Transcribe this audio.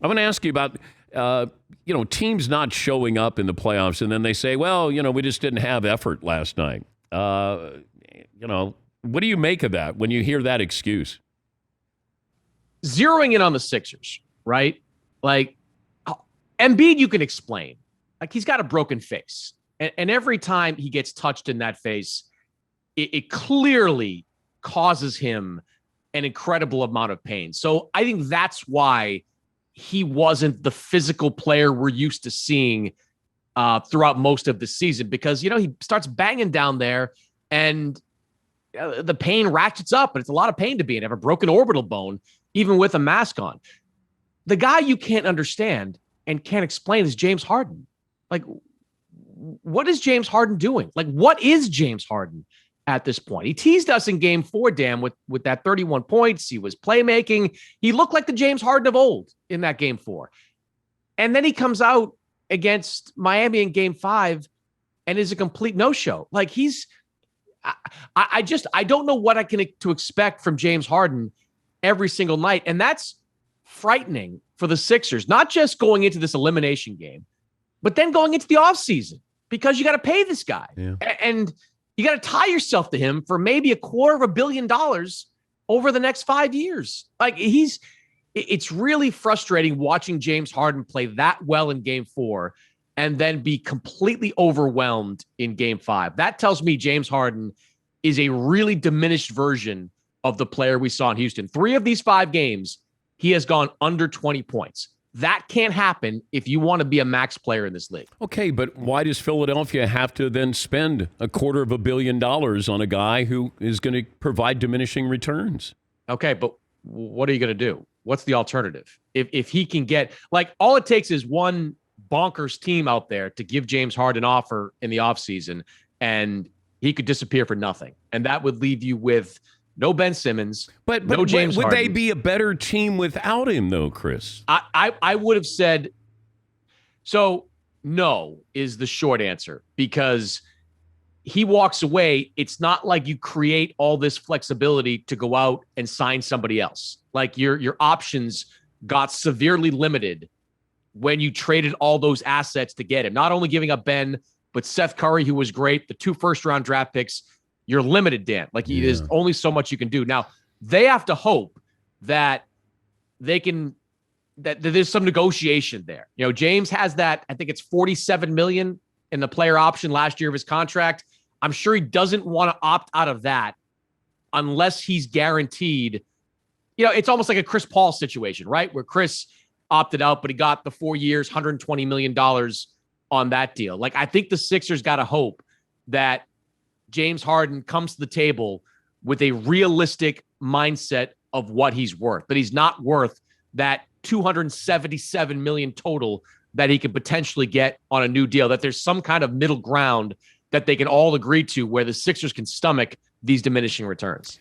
I'm going to ask you about, teams not showing up in the playoffs, and then they say, well, we just didn't have effort last night. What do you make of that when you hear that excuse? Zeroing in on the Sixers, right? Like, Embiid, you can explain. Like, he's got a broken face. And every time he gets touched in that face, it clearly causes him an incredible amount of pain. So I think that's why he wasn't the physical player we're used to seeing throughout most of the season, because, he starts banging down there and the pain ratchets up, and it's a lot of pain to be in. Have a broken orbital bone, even with a mask on. The guy you can't understand and can't explain is James Harden. Like, what is James Harden doing? Like, what is James Harden at this point? He teased us in game 4, Dan, with that 31 points. He was playmaking. He looked like the James Harden of old in that game 4. And then he comes out against Miami in game 5 and is a complete no-show. Like, I don't know what I can to expect from James Harden every single night. And that's frightening for the Sixers, not just going into this elimination game, but then going into the offseason, because you got to pay this guy. Yeah. And you got to tie yourself to him for maybe $250 million over the next 5 years. Like, it's really frustrating watching James Harden play that well in game 4 and then be completely overwhelmed in game 5. That tells me James Harden is a really diminished version of the player we saw in Houston. 3 of these 5 games, he has gone under 20 points. That can't happen if you want to be a max player in this league. Okay, but why does Philadelphia have to then spend $250 million on a guy who is going to provide diminishing returns? Okay, but what are you going to do? What's the alternative? If he can get, like, all it takes is one bonkers team out there to give James Harden an offer in the offseason, and he could disappear for nothing. And that would leave you with no Ben Simmons, but no James would Harden. They be a better team without him, though, Chris? I would have said so. No is the short answer, because he walks away. It's not like you create all this flexibility to go out and sign somebody else. Like, your options got severely limited when you traded all those assets to get him. Not only giving up Ben, but Seth Curry, who was great, the 2 first-round draft picks. You're limited, Dan. Like, there's only so much you can do. Now, they have to hope that they can, that there's some negotiation there. James has that, I think it's $47 million in the player option last year of his contract. I'm sure he doesn't want to opt out of that unless he's guaranteed. It's almost like a Chris Paul situation, right? Where Chris opted out, but he got the 4 years, $120 million on that deal. Like, I think the Sixers got to hope that James Harden comes to the table with a realistic mindset of what he's worth, that he's not worth that $277 million total that he could potentially get on a new deal, that there's some kind of middle ground that they can all agree to where the Sixers can stomach these diminishing returns.